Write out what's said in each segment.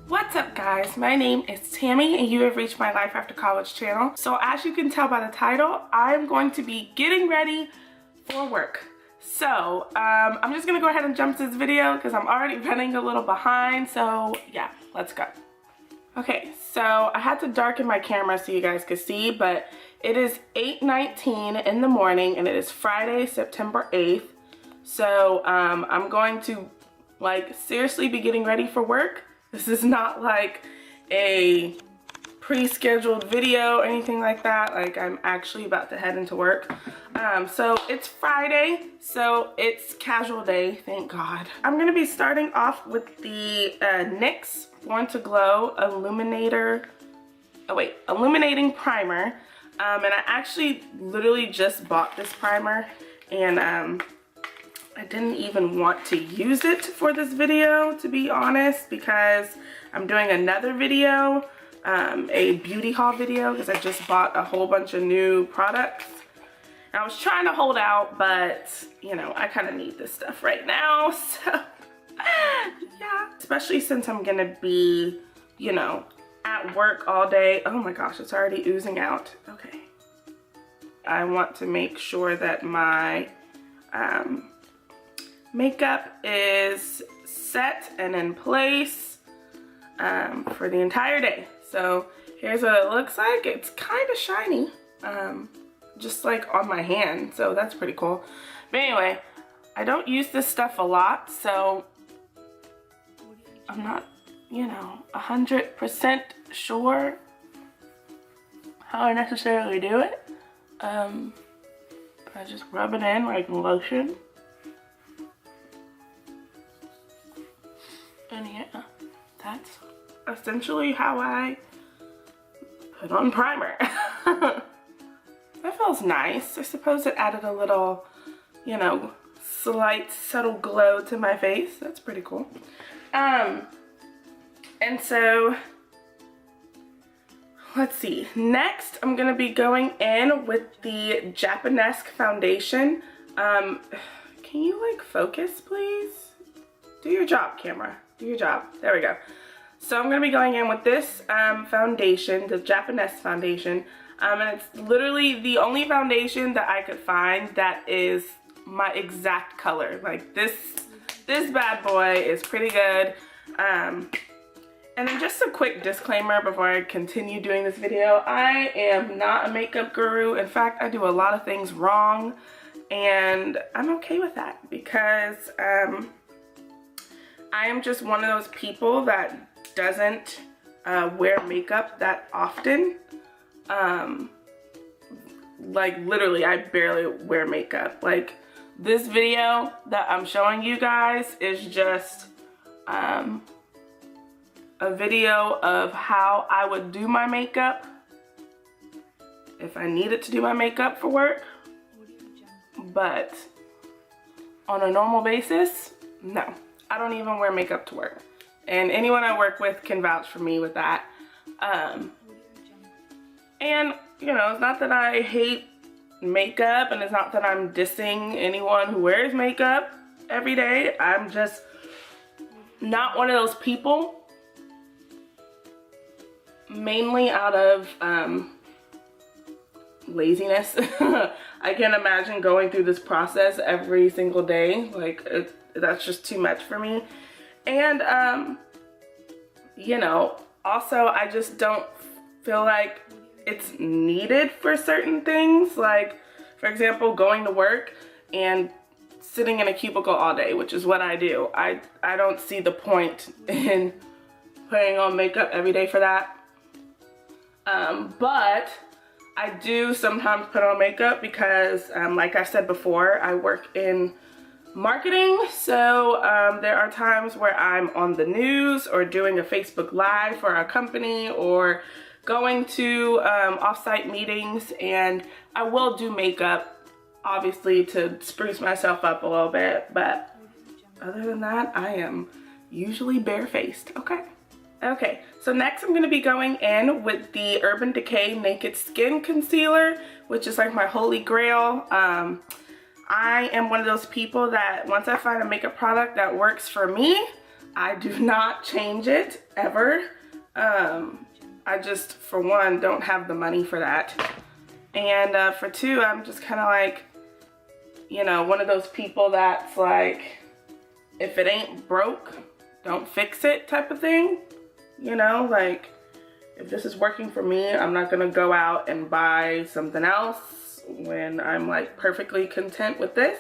What's up guys, my name is Tammy and you have reached my Life After College channel. So as you can tell by the title, I'm going to be getting ready for work. So I'm just gonna go ahead and jump to this video because I'm already running a little behind. So yeah, let's go. Okay, so I had to darken my camera so you guys could see, but it is 8:19 in the morning and it is Friday, September 8th. So I'm going to seriously be getting ready for work. This is not like a pre-scheduled video or anything like that. Like, I'm actually about to head into work. So it's Friday, so it's casual day, thank God. I'm gonna be starting off with the NYX Born to Glow Illuminating Primer. And I actually literally just bought this primer, and I didn't even want to use it for this video, to be honest, because I'm doing another video, a beauty haul video, because I just bought a whole bunch of new products. And I was trying to hold out, but you know, I kind of need this stuff right now, so yeah. Especially since I'm gonna be, you know, at work all day. Oh my gosh, it's already oozing out. Okay. I want to make sure that my makeup is set and in place for the entire day. So here's what it looks like. It's kind of shiny, just like on my hand, so that's pretty cool. But anyway, I don't use this stuff a lot, so I'm not, you know, 100% sure how I necessarily do it. I just rub it in like lotion. And yeah, that's essentially how I put on primer. That feels nice. I suppose it added a little, you know, slight subtle glow to my face. That's pretty cool. And so let's see. Next, I'm gonna be going in with the Japanesque foundation. Can you like focus, please? Do your job, camera. Do your job. There we go. So I'm going to be going in with this foundation, the Japanesque foundation. And it's literally the only foundation that I could find that is my exact color. Like this bad boy is pretty good. And then just a quick disclaimer before I continue doing this video. I am not a makeup guru. In fact, I do a lot of things wrong. And I'm okay with that because I am just one of those people that doesn't wear makeup that often. Like literally, I barely wear makeup. Like this video that I'm showing you guys is just a video of how I would do my makeup if I needed to do my makeup for work. But on a normal basis, no. I don't even wear makeup to work. And anyone I work with can vouch for me with that. And, you know, it's not that I hate makeup, and it's not that I'm dissing anyone who wears makeup every day. I'm just not one of those people. Mainly out of laziness. I can't imagine going through this process every single day. Like, that's just too much for me. And you know, also I just don't feel like it's needed for certain things. Like, for example, going to work and sitting in a cubicle all day, which is what I do. I don't see the point in putting on makeup every day for that. But I do sometimes put on makeup because like I said before, I work in marketing, so there are times where I'm on the news or doing a Facebook Live for our company or going to off-site meetings, and I will do makeup obviously to spruce myself up a little bit, but other than that, I am usually barefaced. Okay, so next I'm going to be going in with the Urban Decay Naked Skin Concealer, which is like my holy grail. I am one of those people that once I find a makeup product that works for me, I do not change it ever. I just, for one, don't have the money for that. And for two, I'm just kind of like, you know, one of those people that's like, if it ain't broke, don't fix it type of thing. You know, like, if this is working for me, I'm not gonna go out and buy something else when I'm like perfectly content with this.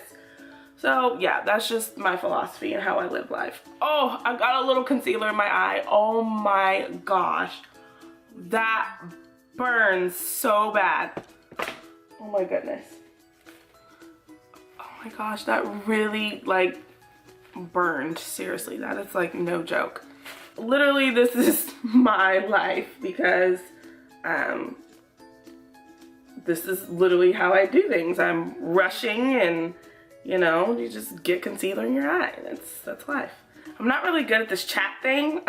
So yeah, that's just my philosophy and how I live life. Oh, I got a little concealer in my eye. Oh my gosh. That burns so bad. Oh my goodness. Oh my gosh, that really like burned. Seriously, that is like no joke. Literally, this is my life because this is literally how I do things. I'm rushing and, you know, you just get concealer in your eye. That's life. I'm not really good at this chat thing,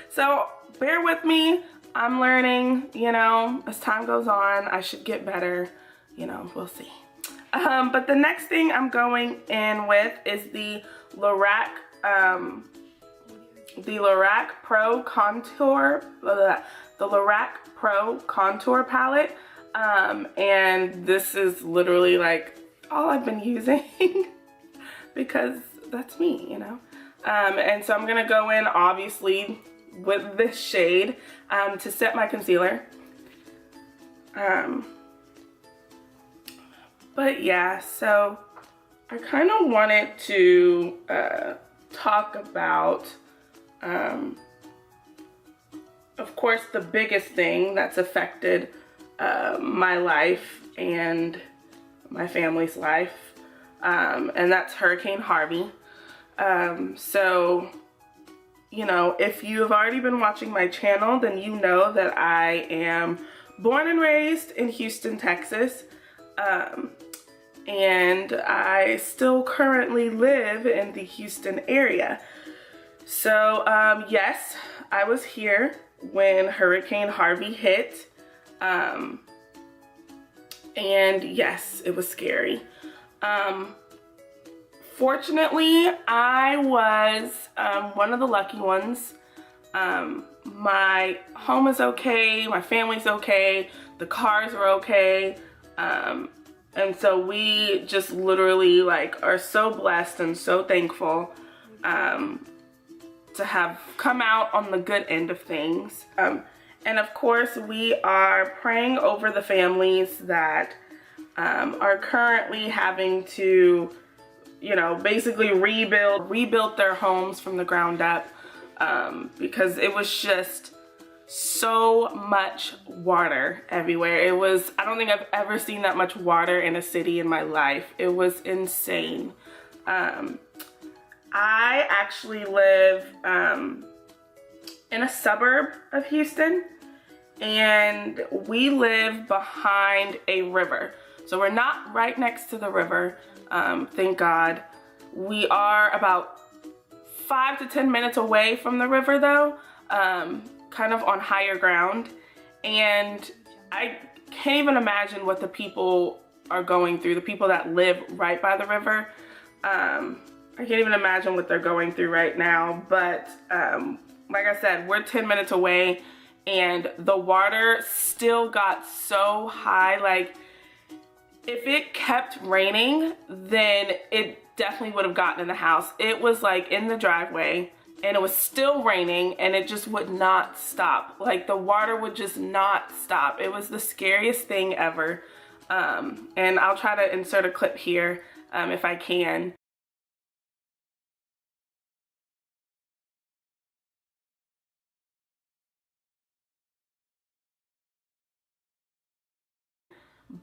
so bear with me. I'm learning, you know, as time goes on. I should get better, you know, we'll see. But the next thing I'm going in with is the Lorac Pro Contour, the Lorac Pro Contour Palette. And this is literally like all I've been using because that's me, you know. And so I'm gonna go in obviously with this shade to set my concealer. But yeah, so I kind of wanted to talk about, of course, the biggest thing that's affected my life and my family's life, and that's Hurricane Harvey. So, you know, if you have already been watching my channel, then you know that I am born and raised in Houston, Texas. And I still currently live in the Houston area. So, yes, I was here when Hurricane Harvey hit. And yes, it was scary. Fortunately, I was one of the lucky ones. My home is okay, my family's okay, the cars are okay. And so we just literally like are so blessed and so thankful to have come out on the good end of things. And of course, we are praying over the families that are currently having to, you know, basically rebuild their homes from the ground up, because it was just so much water everywhere. It was, I don't think I've ever seen that much water in a city in my life. It was insane. I actually live in a suburb of Houston, and we live behind a river. So we're not right next to the river, thank God. We are about 5 to 10 minutes away from the river though, kind of on higher ground. And I can't even imagine what the people are going through, the people that live right by the river. I can't even imagine what they're going through right now. But like I said, we're 10 minutes away and the water still got so high. Like, if it kept raining, then it definitely would have gotten in the house. It was like in the driveway and it was still raining and it just would not stop. Like, the water would just not stop. It was the scariest thing ever. And I'll try to insert a clip here if I can.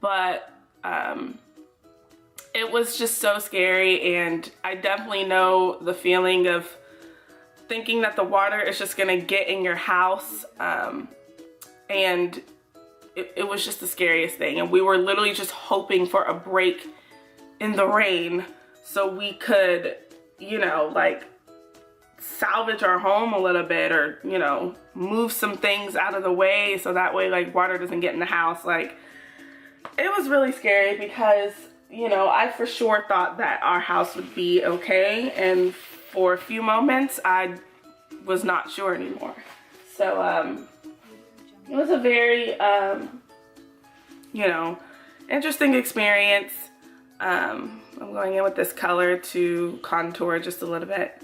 But it was just so scary, and I definitely know the feeling of thinking that the water is just gonna get in your house, and it was just the scariest thing. And we were literally just hoping for a break in the rain so we could, you know, like salvage our home a little bit, or, you know, move some things out of the way so that way like water doesn't get in the house. Like, it was really scary because, you know, I for sure thought that our house would be okay, and for a few moments I was not sure anymore. So it was a very you know, interesting experience. I'm going in with this color to contour just a little bit.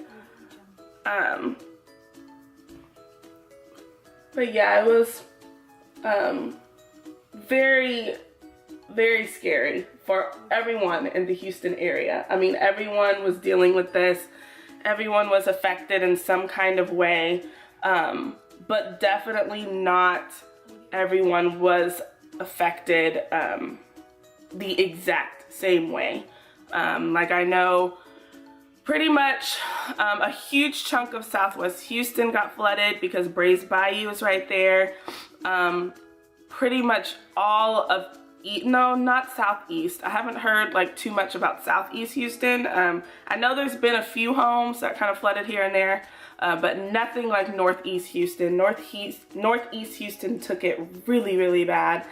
But yeah, it was very, very scary for everyone in the Houston area. I mean, everyone was dealing with this. Everyone was affected in some kind of way, but definitely not everyone was affected the exact same way. Like I know pretty much a huge chunk of Southwest Houston got flooded because Brays Bayou is right there. Pretty much all of, no, not Southeast. I haven't heard like too much about Southeast Houston. I know there's been a few homes that kind of flooded here and there, but nothing like Northeast Houston. Northeast Houston took it really, really bad.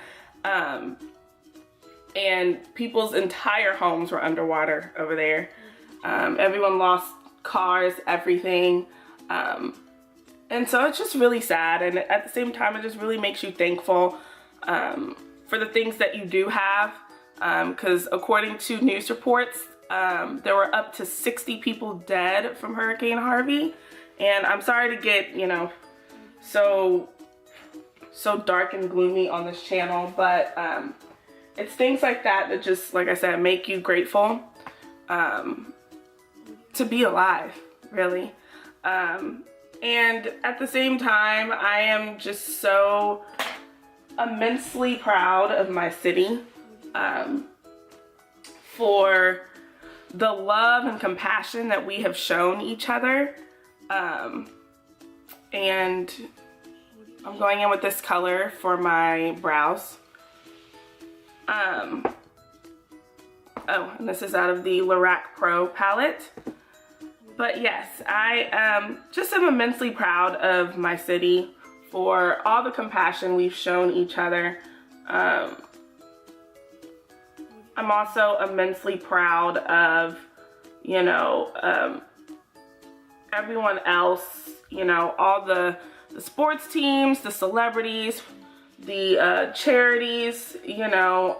And people's entire homes were underwater over there. Everyone lost cars, everything. And so it's just really sad. And at the same time, it just really makes you thankful for the things that you do have. Because according to news reports, there were up to 60 people dead from Hurricane Harvey. And I'm sorry to get, you know, so dark and gloomy on this channel, but it's things like that that just, like I said, make you grateful to be alive, really. And at the same time, I am just so immensely proud of my city for the love and compassion that we have shown each other. And I'm going in with this color for my brows. Oh, and this is out of the Lorac Pro palette. But yes, I just am immensely proud of my city for all the compassion we've shown each other. I'm also immensely proud of, you know, everyone else, you know, all the sports teams, the celebrities, the charities, you know,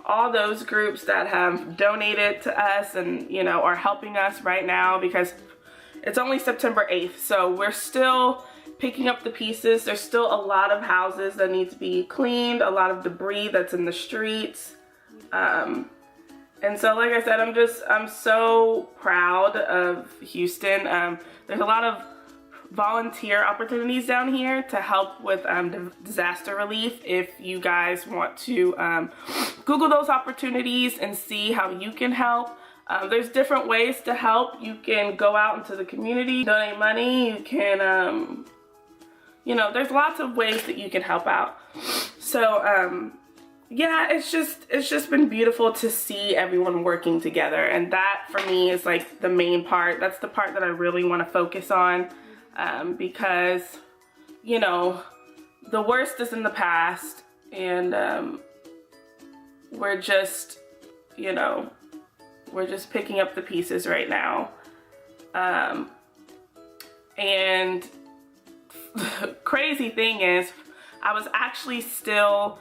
all those groups that have donated to us and, you know, are helping us right now, because it's only September 8th, so we're still picking up the pieces. There's still a lot of houses that need to be cleaned, a lot of debris that's in the streets. And so, like I said, I'm so proud of Houston. There's a lot of volunteer opportunities down here to help with disaster relief. If you guys want to Google those opportunities and see how you can help. There's different ways to help. You can go out into the community, donate money. You can, you know, there's lots of ways that you can help out. So, yeah, it's just been beautiful to see everyone working together. And that, for me, is like the main part. That's the part that I really want to focus on. Because, you know, the worst is in the past, and we're just, you know, we're just picking up the pieces right now. And the crazy thing is, I was actually still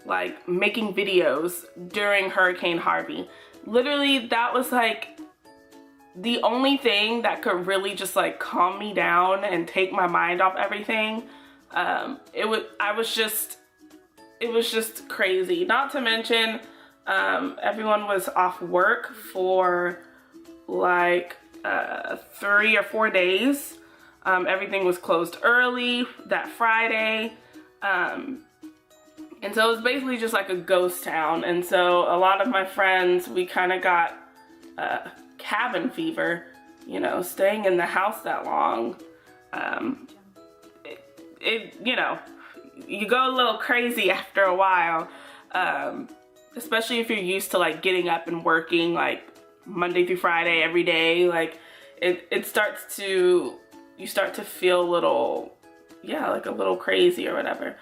like making videos during Hurricane Harvey. Literally, that was like the only thing that could really just like calm me down and take my mind off everything. It was just crazy. Not to mention, everyone was off work for like 3 or 4 days. Everything was closed early that Friday. And so it was basically just like a ghost town. And so a lot of my friends, we kind of got cabin fever, you know, staying in the house that long. You know, you go a little crazy after a while, especially if you're used to like getting up and working like Monday through Friday every day. Like you start to feel a little, yeah, like a little crazy or whatever.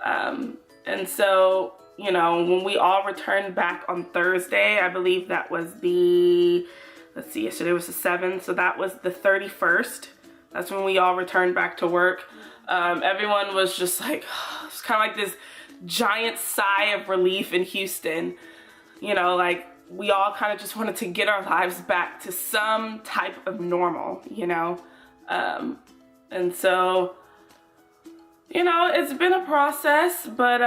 And so, you know, when we all returned back on Thursday, I believe that was the let's see, yesterday was the 7th, so that was the 31st. That's when we all returned back to work. Everyone was just like, it's kind of like this giant sigh of relief in Houston. You know, like we all kind of just wanted to get our lives back to some type of normal, you know? And so, you know, it's been a process, but,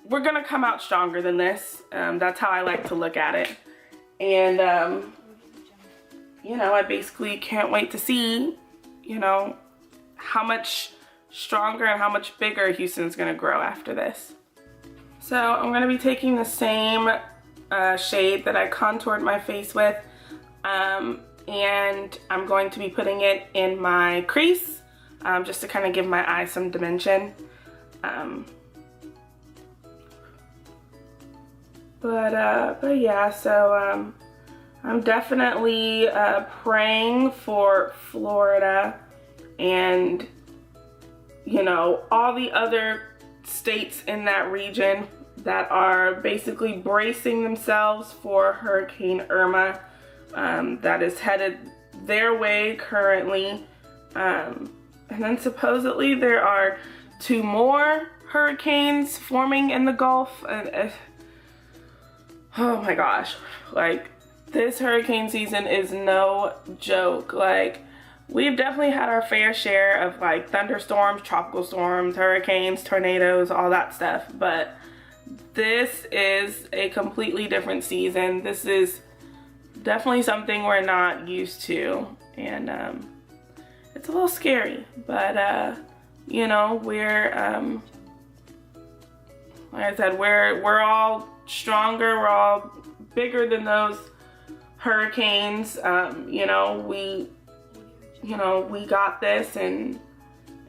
we're gonna come out stronger than this. That's how I like to look at it. And, you know, I basically can't wait to see, you know, how much stronger and how much bigger Houston's gonna grow after this. So I'm gonna be taking the same shade that I contoured my face with, and I'm going to be putting it in my crease, just to kind of give my eye some dimension. But yeah, so I'm definitely praying for Florida and, you know, all the other states in that region that are basically bracing themselves for Hurricane Irma, that is headed their way currently. And then supposedly there are 2 more hurricanes forming in the Gulf. Oh my gosh, like this hurricane season is no joke. Like we've definitely had our fair share of like thunderstorms, tropical storms, hurricanes, tornadoes, all that stuff. But this is a completely different season. This is definitely something we're not used to. And it's a little scary, but you know, we're, like I said, we're all stronger, we're all bigger than those hurricanes. You know, we got this, and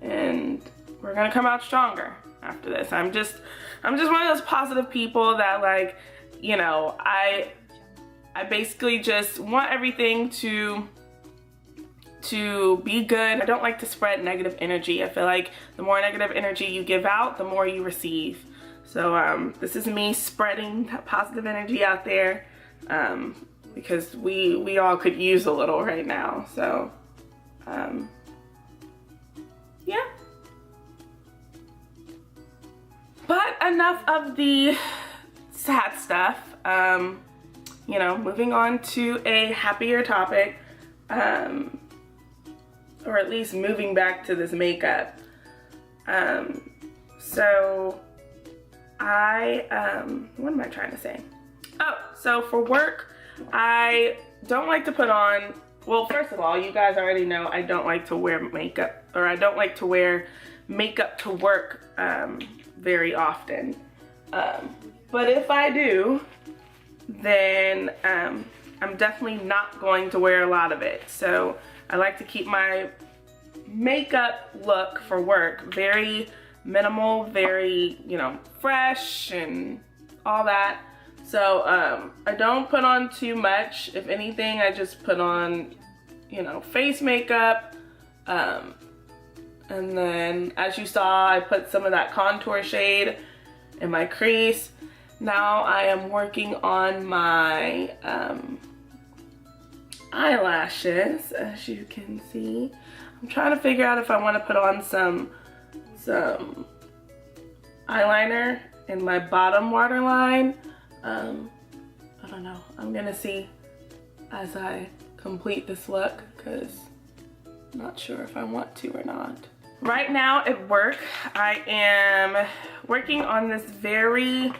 we're gonna come out stronger after this. I'm just one of those positive people that, like, you know, I basically just want everything to be good. I don't like to spread negative energy. I feel like the more negative energy you give out, the more you receive. So this is me spreading that positive energy out there, because we all could use a little right now. So yeah. But enough of the sad stuff. You know, moving on to a happier topic, or at least moving back to this makeup. So what am I trying to say? Oh, so for work, I don't like to put on, well, first of all, you guys already know I don't like to wear makeup, or I don't like to wear makeup to work very often. But if I do, then I'm definitely not going to wear a lot of it. So I like to keep my makeup look for work very minimal, very, you know, fresh and all that. So I don't put on too much. If anything, I just put on, you know, face makeup. And then, as you saw, I put some of that contour shade in my crease. Now I am working on my eyelashes, as you can see. I'm trying to figure out if I want to put on some eyeliner in my bottom waterline. I don't know. I'm gonna see as I complete this look, because I'm not sure if I want to or not. Right now at work, I am working on this very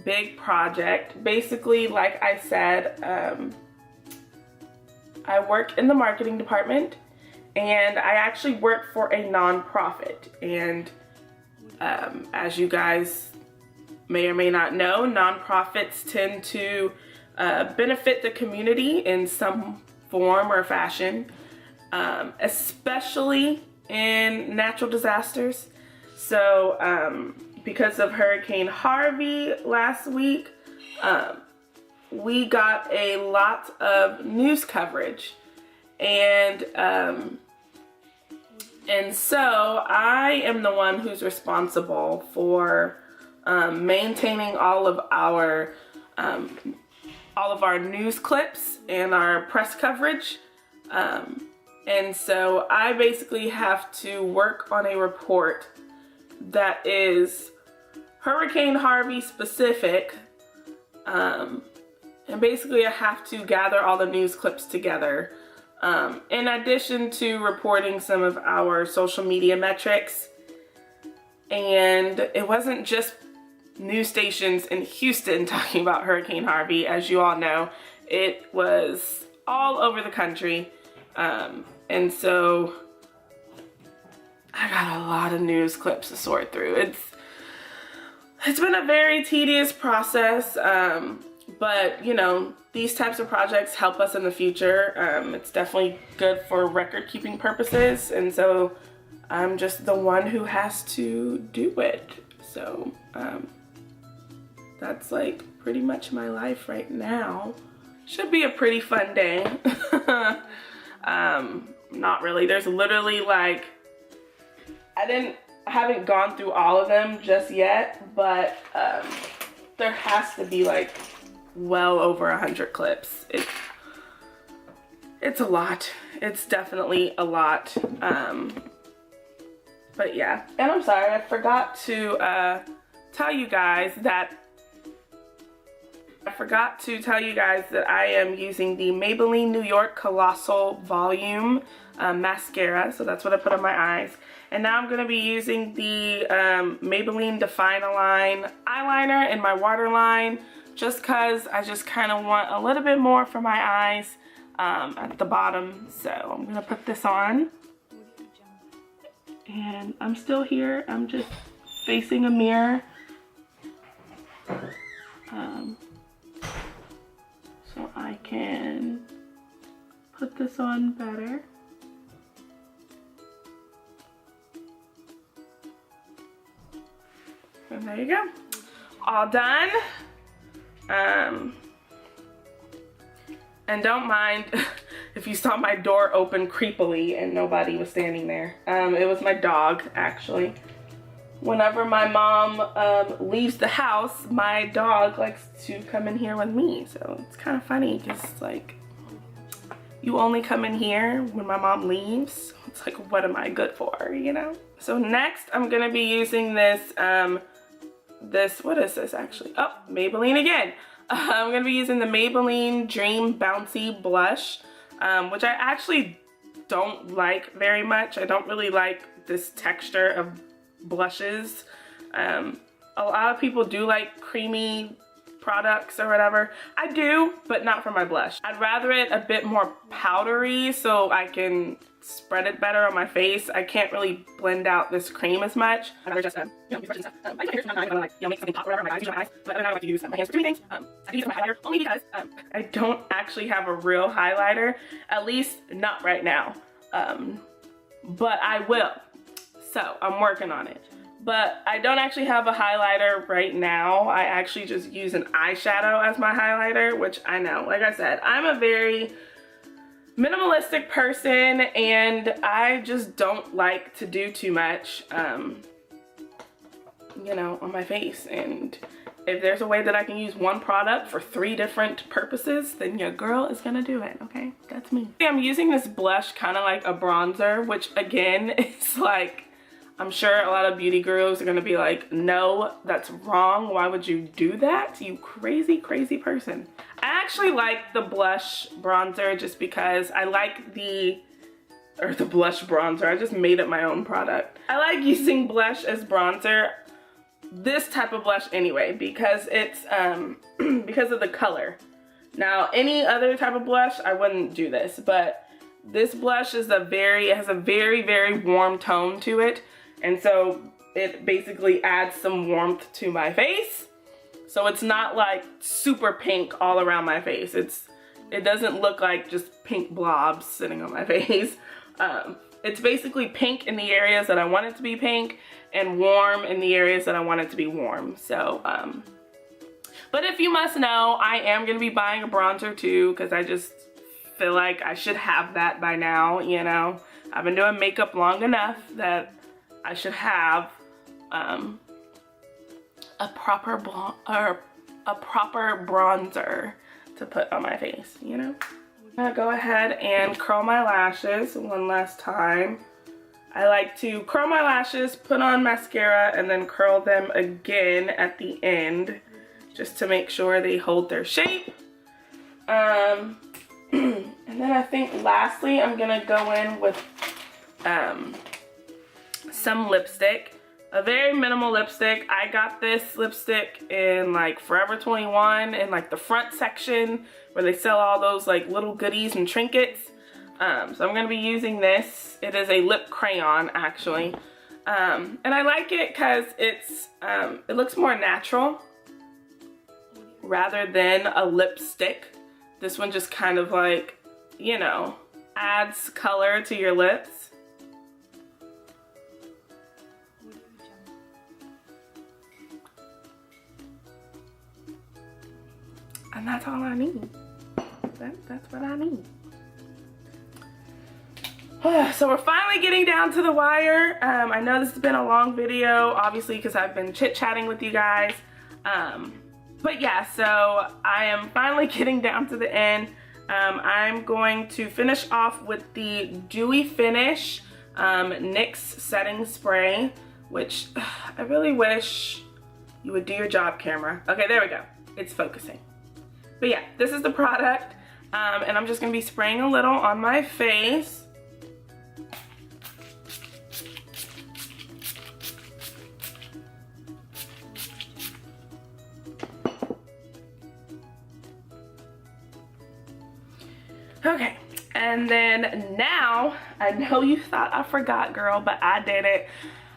big project. Basically, like I said, I work in the marketing department, and I actually work for a nonprofit. And as you guys may or may not know, nonprofits tend to benefit the community in some form or fashion, especially in natural disasters. So because of Hurricane Harvey last week, we got a lot of news coverage, and so I am the one who's responsible for maintaining all of all of our news clips and our press coverage. And so I basically have to work on a report that is Hurricane Harvey specific. And basically I have to gather all the news clips together. In addition to reporting some of our social media metrics. And it wasn't just news stations in Houston talking about Hurricane Harvey. As you all know, it was all over the country. And so I got a lot of news clips to sort through. It's been a very tedious process, but you know, these types of projects help us in the future. It's definitely good for record keeping purposes, and so I'm just the one who has to do it. So that's like pretty much my life right now. Should be a pretty fun day. Not really. There's literally like, I haven't gone through all of them just yet, but there has to be like well over 100 clips. It's a lot. It's definitely a lot. But yeah, and I'm sorry, I forgot to tell you guys that I am using the Maybelline New York Colossal Volume mascara. So that's what I put on my eyes. And now I'm going to be using the Maybelline Define-A-Line eyeliner in my waterline, just because I just kind of want a little bit more for my eyes at the bottom. So I'm going to put this on. And I'm still here. I'm just facing a mirror. So I can put this on better. And there you go. All done. And don't mind if you saw my door open creepily and nobody was standing there. It was my dog, actually. Whenever my mom leaves the house, my dog likes to come in here with me. So it's kind of funny because like, you only come in here when my mom leaves. It's like, what am I good for, you know? So next I'm gonna be using this, what is this actually? Oh, Maybelline again. I'm gonna be using the Maybelline Dream Bouncy Blush, which I actually don't like very much. I don't really like this texture of blushes. A lot of people do like creamy products or whatever. I do, but not for my blush. I'd rather it a bit more powdery so I can spread it better on my face. I can't really blend out this cream as much. I'd rather just, you know, use brushes and stuff. I can't sometimes like, you know, make something pop or whatever, my eyes, use my eyes, but I like to use my hands for doing things. I can use my highlighter only because I don't actually have a real highlighter, at least not right now. But I will. So I'm working on it. But I don't actually have a highlighter right now. I actually just use an eyeshadow as my highlighter, which I know, like I said, I'm a very minimalistic person and I just don't like to do too much, you know, on my face. And if there's a way that I can use one product for 3 different purposes, then your girl is gonna do it, okay? That's me. I'm using this blush kind of like a bronzer, which again is like, I'm sure a lot of beauty gurus are gonna be like, no, that's wrong. Why would you do that? You crazy, crazy person. I actually like the blush bronzer just because I like the blush bronzer. I just made up my own product. I like using blush as bronzer. This type of blush anyway, because it's, because of the color. Now, any other type of blush, I wouldn't do this, but this blush is it has a very, very warm tone to it. And so it basically adds some warmth to my face. So it's not like super pink all around my face. It doesn't look like just pink blobs sitting on my face. It's basically pink in the areas that I want it to be pink and warm in the areas that I want it to be warm. So, but if you must know, I am gonna be buying a bronzer too, because I just feel like I should have that by now, you know. I've been doing makeup long enough that I should have a proper bronzer to put on my face, you know? I'm gonna go ahead and curl my lashes one last time. I like to curl my lashes, put on mascara, and then curl them again at the end just to make sure they hold their shape. And then I think lastly I'm gonna go in with some lipstick. A very minimal lipstick. I got this lipstick in like Forever 21 in like the front section where they sell all those like little goodies and trinkets. So I'm gonna be using this. It is a lip crayon actually. And I like it because it looks more natural rather than a lipstick. This one just kind of like, you know, adds color to your lips. And that's all I need. That's what I need. So we're finally getting down to the wire. I know this has been a long video, obviously, because I've been chit-chatting with you guys. But yeah, so I am finally getting down to the end. I'm going to finish off with the Dewy Finish NYX Setting Spray, which I really wish you would do your job, camera. Okay, there we go. It's focusing. But yeah, this is the product, and I'm just gonna be spraying a little on my face. Okay, and then now, I know you thought I forgot, girl, but I did it.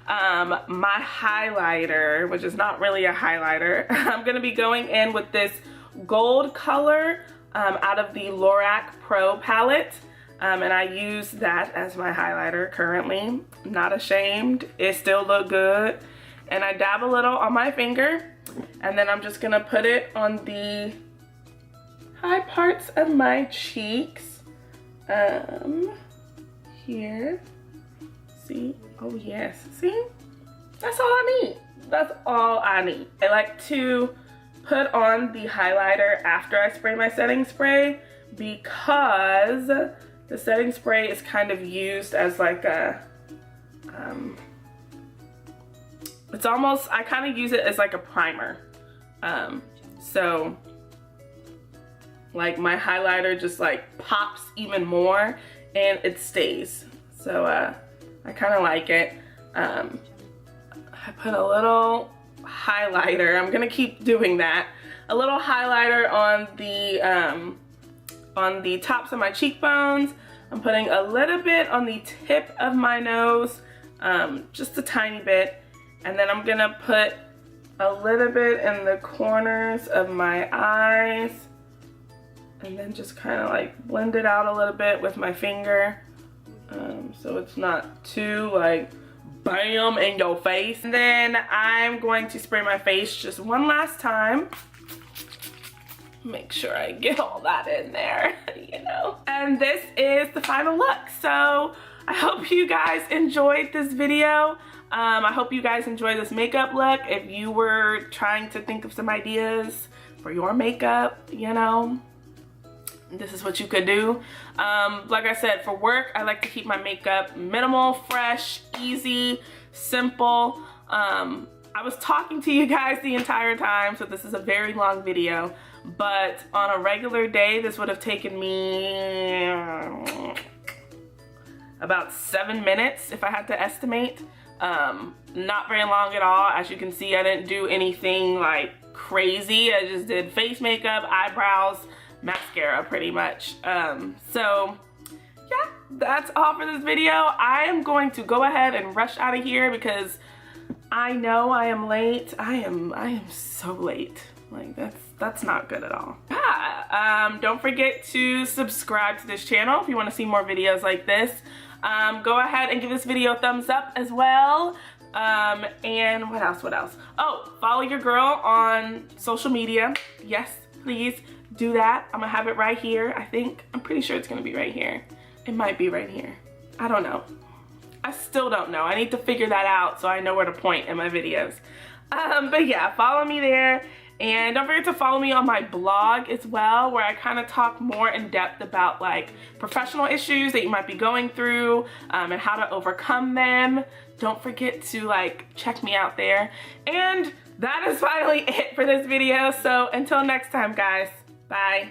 My highlighter, which is not really a highlighter, I'm gonna be going in with this gold color out of the Lorac Pro palette, and I use that as my highlighter currently. Not ashamed, it still look good. And I dab a little on my finger, and then I'm just gonna put it on the high parts of my cheeks. Here, see, oh yes, see, that's all I need. That's all I need. I like to put on the highlighter after I spray my setting spray because the setting spray is kind of used as like a, it's almost, I kind of use it as like a primer. So like my highlighter just like pops even more and it stays. So I kind of like it. I put a little highlighter, I'm gonna keep doing that, a little highlighter on the tops of my cheekbones. I'm putting a little bit on the tip of my nose, just a tiny bit, and then I'm gonna put a little bit in the corners of my eyes, and then just kind of like blend it out a little bit with my finger, so it's not too like bam in your face. And then I'm going to spray my face just one last time. Make sure I get all that in there, you know. And this is the final look. So I hope you guys enjoyed this video. I hope you guys enjoyed this makeup look. If you were trying to think of some ideas for your makeup, you know, this is what you could do. Like I said, for work, I like to keep my makeup minimal, fresh, easy, simple. I was talking to you guys the entire time, so this is a very long video, but on a regular day, this would have taken me about 7 minutes if I had to estimate. Not very long at all. As you can see, I didn't do anything like crazy. I just did face makeup, eyebrows, mascara pretty much. So yeah, that's all for this video. I am going to go ahead and rush out of here because I know I am late. I am so late. Like that's not good at all. Yeah, don't forget to subscribe to this channel if you want to see more videos like this. Go ahead and give this video a thumbs up as well. And what else? Oh, follow your girl on social media. Yes, please do that. I'm gonna have it right here. I'm pretty sure it's gonna be right here. It might be right here. I don't know. I still don't know. I need to figure that out so I know where to point in my videos. But yeah, follow me there. And don't forget to follow me on my blog as well, where I kind of talk more in depth about like professional issues that you might be going through and how to overcome them. Don't forget to like check me out there. And that is finally it for this video. So until next time, guys, bye.